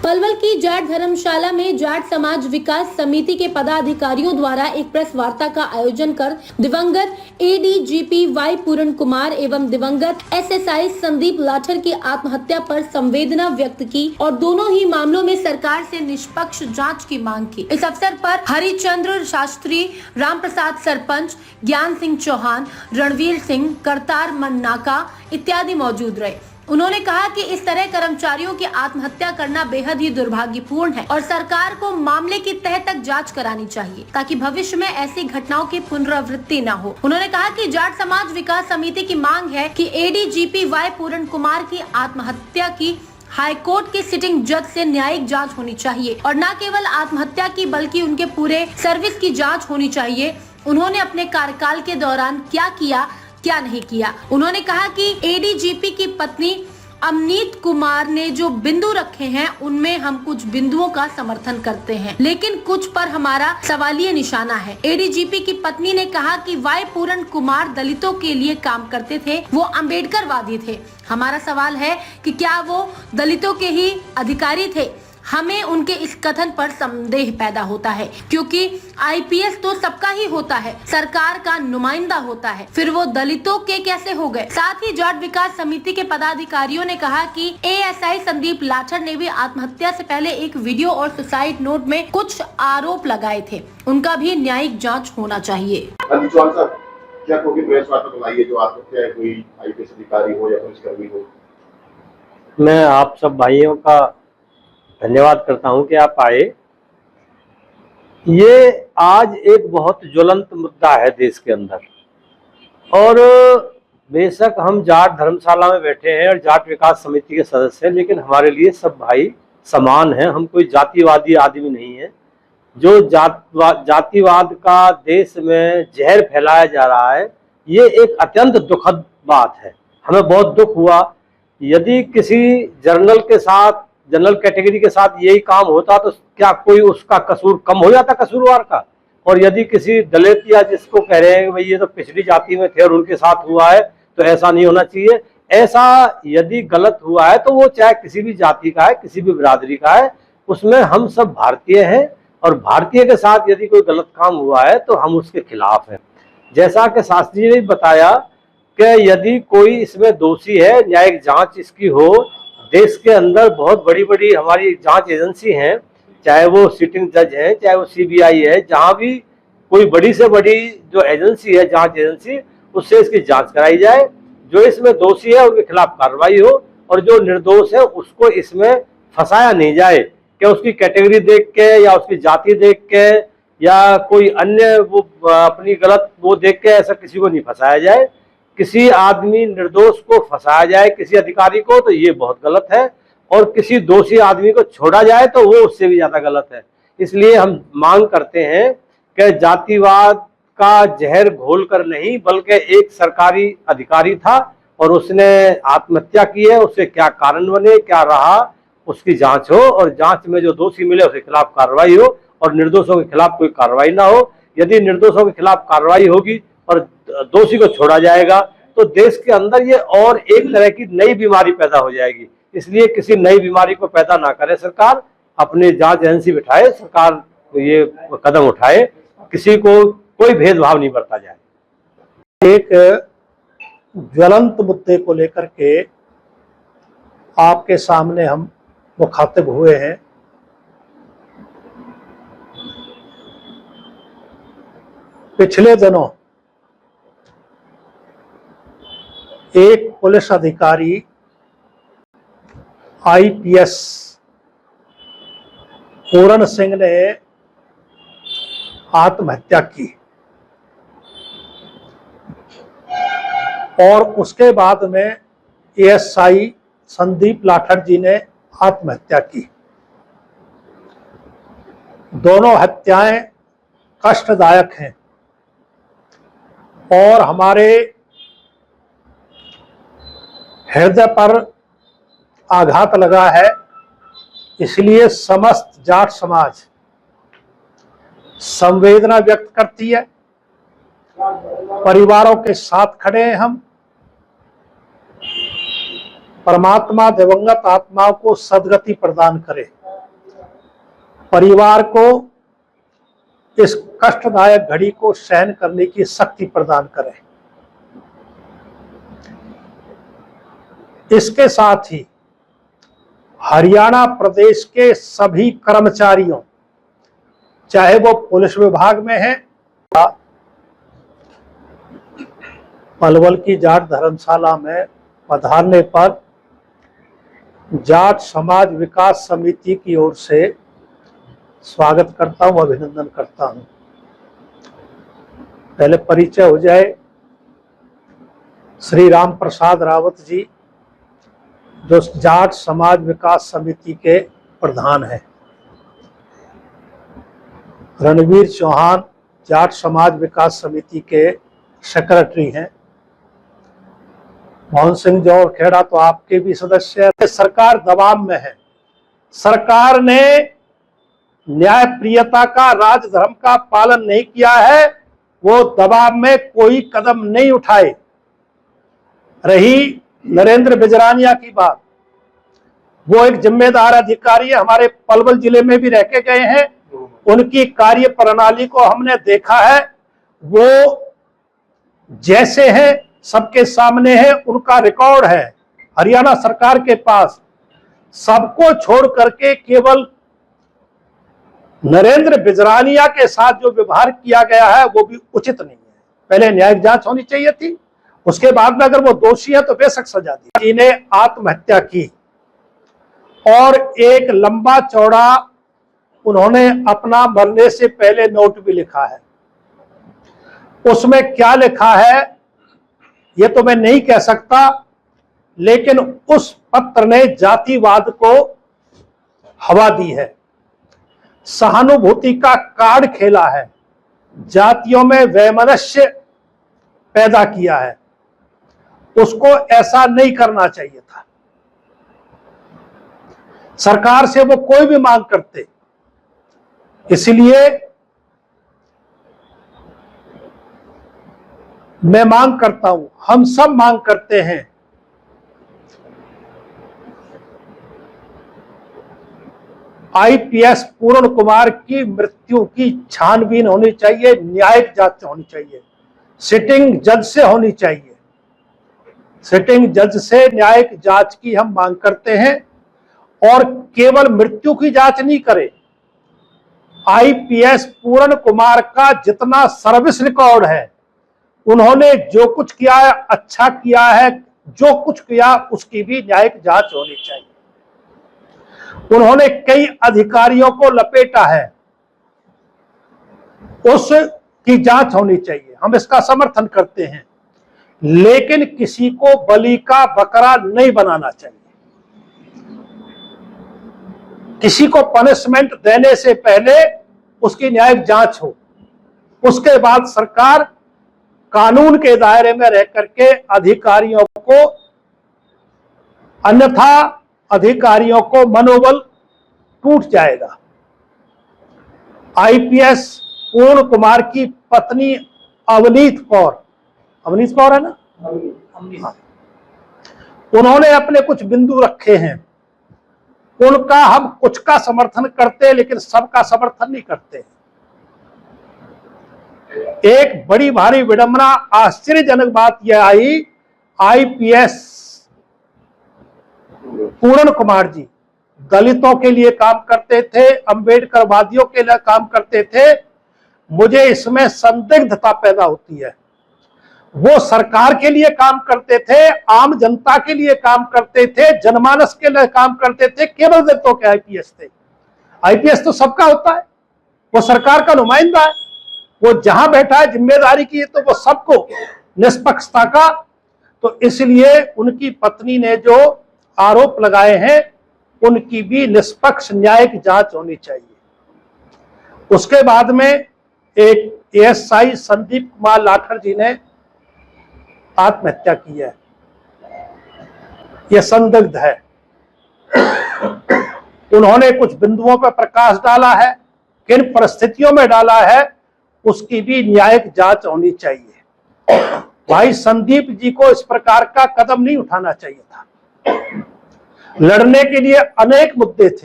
पलवल की जाट धर्मशाला में जाट समाज विकास समिति के पदाधिकारियों द्वारा एक प्रेस वार्ता का आयोजन कर दिवंगत एडीजीपी वाई पूरण कुमार एवं दिवंगत एसएसआई संदीप लाठर की आत्महत्या पर संवेदना व्यक्त की और दोनों ही मामलों में सरकार से निष्पक्ष जांच की मांग की। इस अवसर पर हरिचंद्र शास्त्री, राम प्रसाद सरपंच, ज्ञान सिंह चौहान, रणवीर सिंह, करतार मन्नाका इत्यादि मौजूद रहे। उन्होंने कहा कि इस तरह कर्मचारियों की आत्महत्या करना बेहद ही दुर्भाग्यपूर्ण है और सरकार को मामले की तह तक जांच करानी चाहिए ताकि भविष्य में ऐसी घटनाओं की पुनरावृत्ति न हो। उन्होंने कहा कि जाट समाज विकास समिति की मांग है कि एडीजीपी वाई पूरण कुमार की आत्महत्या की हाईकोर्ट के सिटिंग जज से न्यायिक जांच होनी चाहिए और न केवल आत्महत्या की बल्कि उनके पूरे सर्विस की जांच होनी चाहिए। उन्होंने अपने कार्यकाल के दौरान क्या किया, क्या नहीं किया। उन्होंने कहा कि एडीजीपी की पत्नी अमनीत कुमार ने जो बिंदु रखे हैं उनमें हम कुछ बिंदुओं का समर्थन करते हैं, लेकिन कुछ पर हमारा सवालिया निशाना है। एडीजीपी की पत्नी ने कहा कि वाई पूरण कुमार दलितों के लिए काम करते थे, वो अम्बेडकरवादी थे। हमारा सवाल है कि क्या वो दलितों के ही अधिकारी थे। हमें उनके इस कथन पर संदेह पैदा होता है क्योंकि आईपीएस तो सबका ही होता है, सरकार का नुमाइंदा होता है, फिर वो दलितों के कैसे हो गए। साथ ही जाट विकास समिति के पदाधिकारियों ने कहा कि एएसआई संदीप लाठर ने भी आत्महत्या से पहले एक वीडियो और सुसाइड नोट में कुछ आरोप लगाए थे, उनका भी न्यायिक जाँच होना चाहिए। क्या कोई प्रेस वार्ता बुलाई है जो आत्महत्या कोई आईपीएस अधिकारी हो या पुलिसकर्मी हो? मैं आप सब भाइयों का धन्यवाद करता हूं कि आप आए। ये आज एक बहुत ज्वलंत मुद्दा है देश के अंदर और बेशक हम जाट धर्मशाला में बैठे हैं और जाट विकास समिति के सदस्य हैं, लेकिन हमारे लिए सब भाई समान हैं। हम कोई जातिवादी आदमी नहीं है। जो जातिवाद का देश में जहर फैलाया जा रहा है, ये एक अत्यंत दुखद बात है। हमें बहुत दुख हुआ। यदि किसी जनरल कैटेगरी के साथ यही काम होता तो क्या कोई उसका कसूर कम हो जाता कसूरवार का? और यदि किसी दलित या जिसको कह रहे हैं भाई ये तो पिछड़ी जाति में थे और उनके साथ हुआ है तो ऐसा नहीं होना चाहिए। ऐसा यदि गलत हुआ है तो वो चाहे किसी भी जाति का है, किसी भी बिरादरी का है, उसमें हम सब भारतीय हैं और भारतीय के साथ यदि कोई गलत काम हुआ है तो हम उसके खिलाफ हैं। जैसा कि शास्त्री जी ने बताया कि यदि कोई इसमें दोषी है, न्यायिक जांच इसकी हो। देश के अंदर बहुत बड़ी बड़ी हमारी जांच एजेंसी हैं, चाहे वो सिटिंग जज है, चाहे वो सीबीआई है, जहां भी कोई बड़ी से बड़ी जो एजेंसी है जांच एजेंसी, उससे इसकी जांच कराई जाए। जो इसमें दोषी है उनके खिलाफ कार्रवाई हो और जो निर्दोष है उसको इसमें फंसाया नहीं जाए कि उसकी कैटेगरी देख के या उसकी जाति देख के या कोई अन्य वो अपनी गलत वो देख के ऐसा किसी को नहीं फंसाया जाए। किसी आदमी निर्दोष को फंसाया जाए किसी अधिकारी को तो ये बहुत गलत है और किसी दोषी आदमी को छोड़ा जाए तो वो उससे भी ज्यादा गलत है। इसलिए हम मांग करते हैं कि जातिवाद का जहर घोलकर नहीं, बल्कि एक सरकारी अधिकारी था और उसने आत्महत्या की है, उससे क्या कारण बने, क्या रहा, उसकी जांच हो और जांच में जो दोषी मिले उसके खिलाफ कार्रवाई हो और निर्दोषों के खिलाफ कोई कार्रवाई ना हो। यदि निर्दोषों के खिलाफ कार्रवाई होगी और दोषी को छोड़ा जाएगा तो देश के अंदर ये और एक तरह की नई बीमारी पैदा हो जाएगी। इसलिए किसी नई बीमारी को पैदा ना करे सरकार, अपनी जांच एजेंसी बिठाए, सरकार ये कदम उठाए, किसी को कोई भेदभाव नहीं बरता जाए। एक ज्वलंत मुद्दे को लेकर के आपके सामने हम मुखातिब हुए हैं। पिछले दिनों एक पुलिस अधिकारी आईपीएस पूरण सिंह ने आत्महत्या की और उसके बाद में एएसआई संदीप लाठर जी ने आत्महत्या की। दोनों हत्याएं कष्टदायक हैं और हमारे हृदय पर आघात लगा है। इसलिए समस्त जाट समाज संवेदना व्यक्त करती है, परिवारों के साथ खड़े हैं हम। परमात्मा दिवंगत आत्माओं को सद्गति प्रदान करे। परिवार को इस कष्टदायक घड़ी को सहन करने की शक्ति प्रदान करें। इसके साथ ही हरियाणा प्रदेश के सभी कर्मचारियों, चाहे वो पुलिस विभाग में हैं, पलवल की जाट धर्मशाला में पधारने पर जाट समाज विकास समिति की ओर से स्वागत करता हूं, अभिनंदन करता हूं। पहले परिचय हो जाए। श्री राम प्रसाद रावत जी, जो जाट समाज विकास समिति के प्रधान हैं। रणवीर चौहान जाट समाज विकास समिति के सेक्रेटरी हैं। मोहन सिंह जौहर खेड़ा तो आपके भी सदस्य हैं। सरकार दबाव में है। सरकार ने न्याय प्रियता का, राजधर्म का पालन नहीं किया है। वो दबाव में कोई कदम नहीं उठाए। रही नरेंद्र बिजरानिया की बात, वो एक जिम्मेदार अधिकारी है, हमारे पलवल जिले में भी रह के गए हैं। उनकी कार्य प्रणाली को हमने देखा है। वो जैसे हैं सबके सामने है, उनका रिकॉर्ड है हरियाणा सरकार के पास। सबको छोड़ करके केवल नरेंद्र बिजरानिया के साथ जो व्यवहार किया गया है वो भी उचित नहीं है। पहले न्यायिक जांच होनी चाहिए थी, उसके बाद में अगर वो दोषी है तो बेशक सजा दी। इन्हें आत्महत्या की और एक लंबा चौड़ा उन्होंने अपना मरने से पहले नोट भी लिखा है। उसमें क्या लिखा है ये तो मैं नहीं कह सकता, लेकिन उस पत्र ने जातिवाद को हवा दी है, सहानुभूति का कार्ड खेला है, जातियों में वैमनस्य पैदा किया है। उसको ऐसा नहीं करना चाहिए था। सरकार से वो कोई भी मांग करते, इसलिए मैं मांग करता हूं, हम सब मांग करते हैं, आईपीएस पूर्ण कुमार की मृत्यु की छानबीन होनी चाहिए, न्यायिक जांच होनी चाहिए, सिटिंग जज से होनी चाहिए। सिटिंग जज से न्यायिक जांच की हम मांग करते हैं और केवल मृत्यु की जांच नहीं करे। आईपीएस पूर्ण कुमार का जितना सर्विस रिकॉर्ड है, उन्होंने जो कुछ किया है अच्छा किया है, जो कुछ किया उसकी भी न्यायिक जांच होनी चाहिए। उन्होंने कई अधिकारियों को लपेटा है, उसकी जांच होनी चाहिए, हम इसका समर्थन करते हैं। लेकिन किसी को बलि का बकरा नहीं बनाना चाहिए। किसी को पनिशमेंट देने से पहले उसकी न्यायिक जांच हो, उसके बाद सरकार कानून के दायरे में रह करके अधिकारियों को, अन्यथा अधिकारियों को मनोबल टूट जाएगा। आईपीएस पूर्ण कुमार की पत्नी अवनीत कौर है ना, उन्होंने अपने कुछ बिंदु रखे हैं, उनका हम कुछ का समर्थन करते हैं लेकिन सबका समर्थन नहीं करते। एक बड़ी भारी विडंबना, आश्चर्यजनक बात यह आई, आईपीएस पूर्ण कुमार जी दलितों के लिए काम करते थे, अंबेडकरवादियों के लिए काम करते थे। मुझे इसमें संदिग्धता पैदा होती है। वो सरकार के लिए काम करते थे, आम जनता के लिए काम करते थे, जनमानस के लिए काम करते थे, केवल दलितों के आईपीएस थे। आईपीएस तो सबका होता है, वो सरकार का नुमाइंदा है, वो जहां बैठा है जिम्मेदारी की है तो वो सबको निष्पक्षता का। तो इसलिए उनकी पत्नी ने जो आरोप लगाए हैं उनकी भी निष्पक्ष न्यायिक जांच होनी चाहिए। उसके बाद में एक एएसआई संदीप कुमार लाठर जी ने आत्महत्या की है। यह संदिग्ध है। उन्होंने कुछ बिंदुओं पर प्रकाश डाला है, किन परिस्थितियों में डाला है उसकी भी न्यायिक जांच होनी चाहिए। भाई संदीप जी को इस प्रकार का कदम नहीं उठाना चाहिए था। लड़ने के लिए अनेक मुद्दे थे।